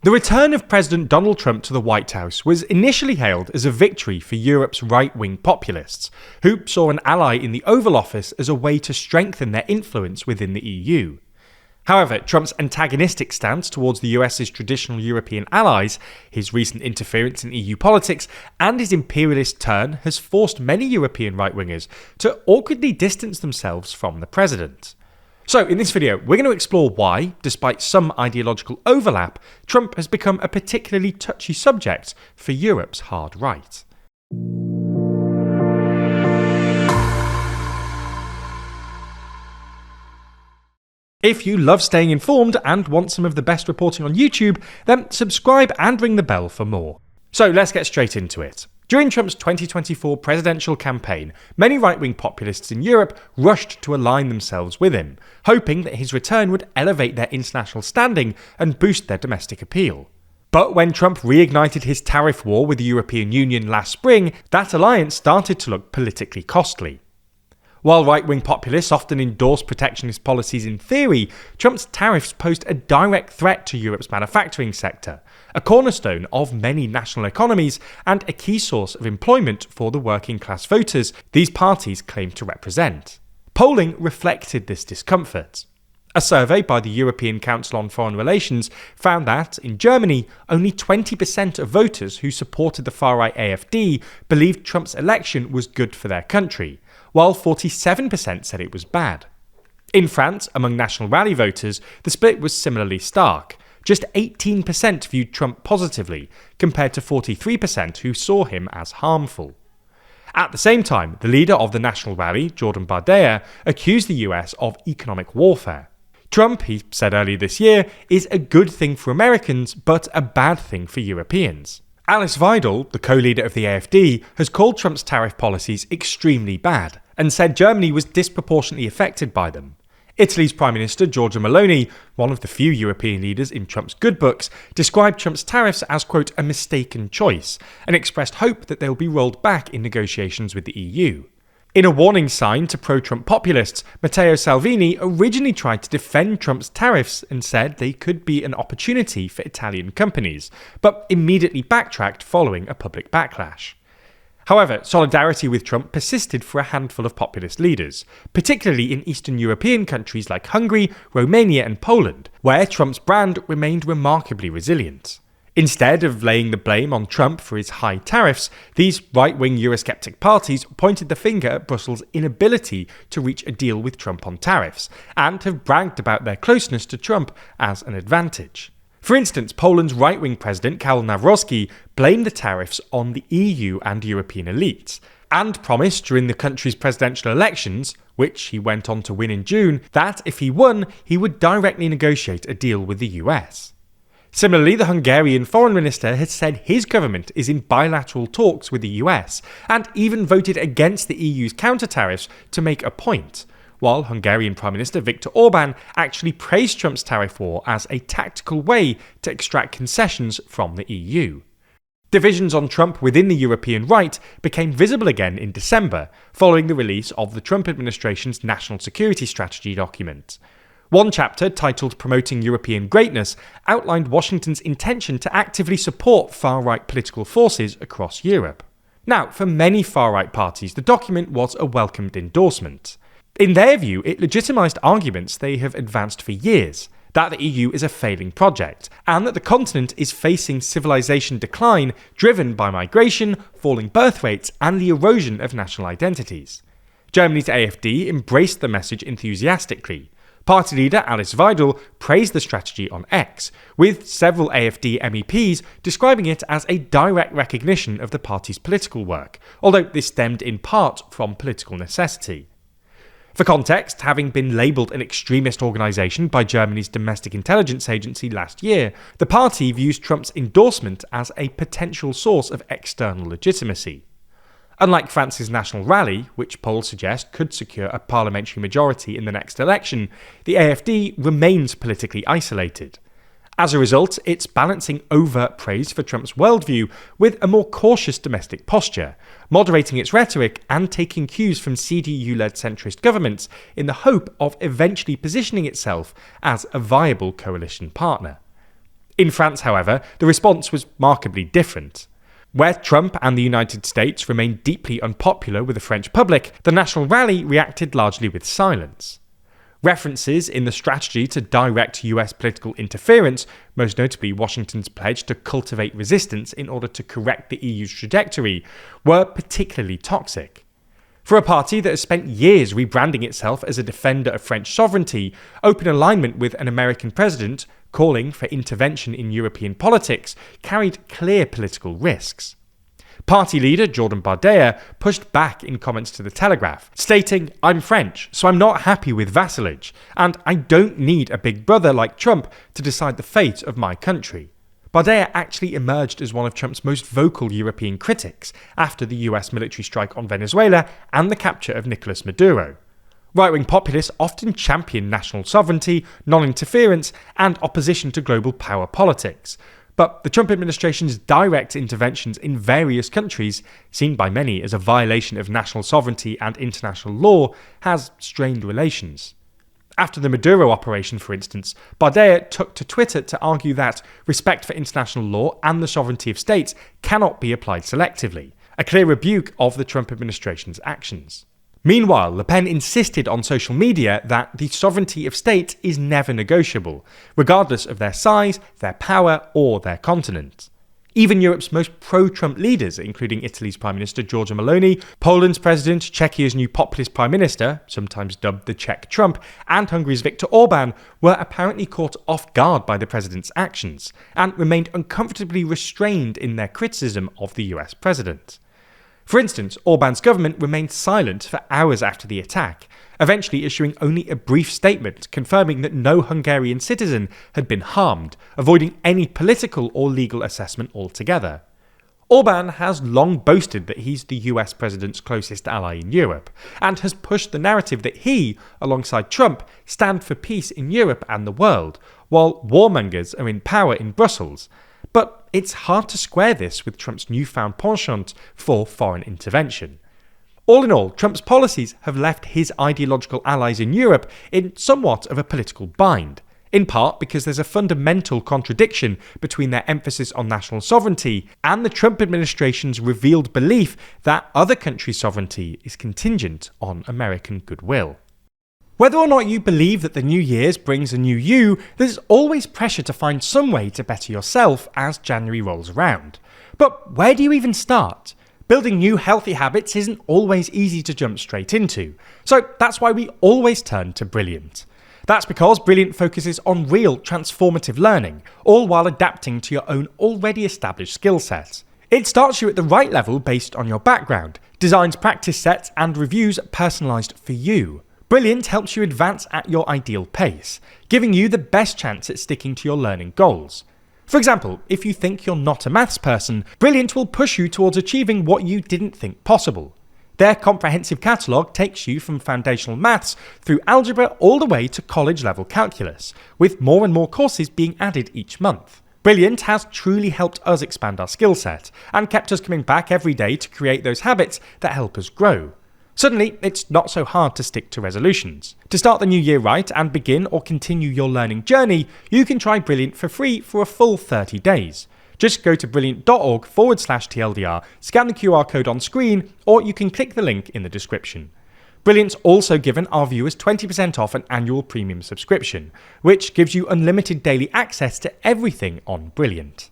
The return of President Donald Trump to the White House was initially hailed as a victory for Europe's right-wing populists, who saw an ally in the Oval Office as a way to strengthen their influence within the EU. However, Trump's antagonistic stance towards the US's traditional European allies, his recent interference in EU politics, and his imperialist turn has forced many European right-wingers to awkwardly distance themselves from the president. So, in this video, we're going to explore why, despite some ideological overlap, Trump has become a particularly touchy subject for Europe's hard right. If you love staying informed and want some of the best reporting on YouTube, then subscribe and ring the bell for more. So let's get straight into it. During Trump's 2024 presidential campaign, many right-wing populists in Europe rushed to align themselves with him, hoping that his return would elevate their international standing and boost their domestic appeal. But when Trump reignited his tariff war with the European Union last spring, that alliance started to look politically costly. While right-wing populists often endorse protectionist policies in theory, Trump's tariffs posed a direct threat to Europe's manufacturing sector, a cornerstone of many national economies and a key source of employment for the working-class voters these parties claim to represent. Polling reflected this discomfort. A survey by the European Council on Foreign Relations found that, in Germany, only 20% of voters who supported the far-right AfD believed Trump's election was good for their country, while 47% said it was bad. In France, among National Rally voters, the split was similarly stark. Just 18% viewed Trump positively, compared to 43% who saw him as harmful. At the same time, the leader of the National Rally, Bardella, accused the US of economic warfare. Trump, he said earlier this year, is a good thing for Americans, but a bad thing for Europeans. Alice Weidel, the co-leader of the AfD, has called Trump's tariff policies extremely bad, and said Germany was disproportionately affected by them. Italy's Prime Minister Giorgia Meloni, one of the few European leaders in Trump's good books, described Trump's tariffs as, quote, a mistaken choice, and expressed hope that they will be rolled back in negotiations with the EU. In a warning sign to pro-Trump populists, Matteo Salvini originally tried to defend Trump's tariffs and said they could be an opportunity for Italian companies, but immediately backtracked following a public backlash. However, solidarity with Trump persisted for a handful of populist leaders, particularly in Eastern European countries like Hungary, Romania and Poland, where Trump's brand remained remarkably resilient. Instead of laying the blame on Trump for his high tariffs, these right-wing Eurosceptic parties pointed the finger at Brussels' inability to reach a deal with Trump on tariffs, and have bragged about their closeness to Trump as an advantage. For instance, Poland's right-wing president, Karol Nawrocki, blamed the tariffs on the EU and European elites, and promised during the country's presidential elections, which he went on to win in June, that if he won, he would directly negotiate a deal with the US. Similarly, the Hungarian foreign minister has said his government is in bilateral talks with the US, and even voted against the EU's counter-tariffs to make a point, while Hungarian Prime Minister Viktor Orbán actually praised Trump's tariff war as a tactical way to extract concessions from the EU. Divisions on Trump within the European right became visible again in December, following the release of the Trump administration's National Security Strategy document. One chapter, titled Promoting European Greatness, outlined Washington's intention to actively support far-right political forces across Europe. Now, for many far-right parties, the document was a welcomed endorsement. In their view, it legitimised arguments they have advanced for years, that the EU is a failing project, and that the continent is facing civilization decline driven by migration, falling birth rates, and the erosion of national identities. Germany's AfD embraced the message enthusiastically. Party leader Alice Weidel praised the strategy on X, with several AfD MEPs describing it as a direct recognition of the party's political work, although this stemmed in part from political necessity. For context, having been labelled an extremist organisation by Germany's domestic intelligence agency last year, the party views Trump's endorsement as a potential source of external legitimacy. Unlike France's National Rally, which polls suggest could secure a parliamentary majority in the next election, the AfD remains politically isolated. As a result, it's balancing overt praise for Trump's worldview with a more cautious domestic posture, moderating its rhetoric and taking cues from CDU-led centrist governments in the hope of eventually positioning itself as a viable coalition partner. In France, however, the response was markedly different. Where Trump and the United States remained deeply unpopular with the French public, the National Rally reacted largely with silence. References in the strategy to direct US political interference, most notably Washington's pledge to cultivate resistance in order to correct the EU's trajectory, were particularly toxic. For a party that has spent years rebranding itself as a defender of French sovereignty, open alignment with an American president calling for intervention in European politics carried clear political risks. Party leader Jordan Bardella pushed back in comments to The Telegraph, stating, "I'm French, so I'm not happy with vassalage, and I don't need a big brother like Trump to decide the fate of my country." Bardella actually emerged as one of Trump's most vocal European critics after the US military strike on Venezuela and the capture of Nicolas Maduro. Right-wing populists often champion national sovereignty, non-interference, and opposition to global power politics. But the Trump administration's direct interventions in various countries, seen by many as a violation of national sovereignty and international law, has strained relations. After the Maduro operation, for instance, Bardella took to Twitter to argue that respect for international law and the sovereignty of states cannot be applied selectively, a clear rebuke of the Trump administration's actions. Meanwhile, Le Pen insisted on social media that the sovereignty of states is never negotiable, regardless of their size, their power, or their continent. Even Europe's most pro-Trump leaders, including Italy's Prime Minister Giorgia Meloni, Poland's President, Czechia's new populist Prime Minister, sometimes dubbed the Czech Trump, and Hungary's Viktor Orbán, were apparently caught off guard by the president's actions, and remained uncomfortably restrained in their criticism of the US president. For instance, Orbán's government remained silent for hours after the attack, eventually issuing only a brief statement confirming that no Hungarian citizen had been harmed, avoiding any political or legal assessment altogether. Orbán has long boasted that he's the US president's closest ally in Europe, and has pushed the narrative that he, alongside Trump, stand for peace in Europe and the world, while warmongers are in power in Brussels. But it's hard to square this with Trump's newfound penchant for foreign intervention. All in all, Trump's policies have left his ideological allies in Europe in somewhat of a political bind, in part because there's a fundamental contradiction between their emphasis on national sovereignty and the Trump administration's revealed belief that other countries' sovereignty is contingent on American goodwill. Whether or not you believe that the new year's brings a new you, there's always pressure to find some way to better yourself as January rolls around. But where do you even start? Building new healthy habits isn't always easy to jump straight into, so that's why we always turn to Brilliant. That's because Brilliant focuses on real transformative learning, all while adapting to your own already established skill set. It starts you at the right level based on your background, designs practice sets and reviews personalised for you. Brilliant helps you advance at your ideal pace, giving you the best chance at sticking to your learning goals. For example, if you think you're not a maths person, Brilliant will push you towards achieving what you didn't think possible. Their comprehensive catalogue takes you from foundational maths through algebra all the way to college-level calculus, with more and more courses being added each month. Brilliant has truly helped us expand our skill set, and kept us coming back every day to create those habits that help us grow. Suddenly, it's not so hard to stick to resolutions. To start the new year right and begin or continue your learning journey, you can try Brilliant for free for a full 30 days. Just go to brilliant.org/TLDR, scan the QR code on screen, or you can click the link in the description. Brilliant's also given our viewers 20% off an annual premium subscription, which gives you unlimited daily access to everything on Brilliant.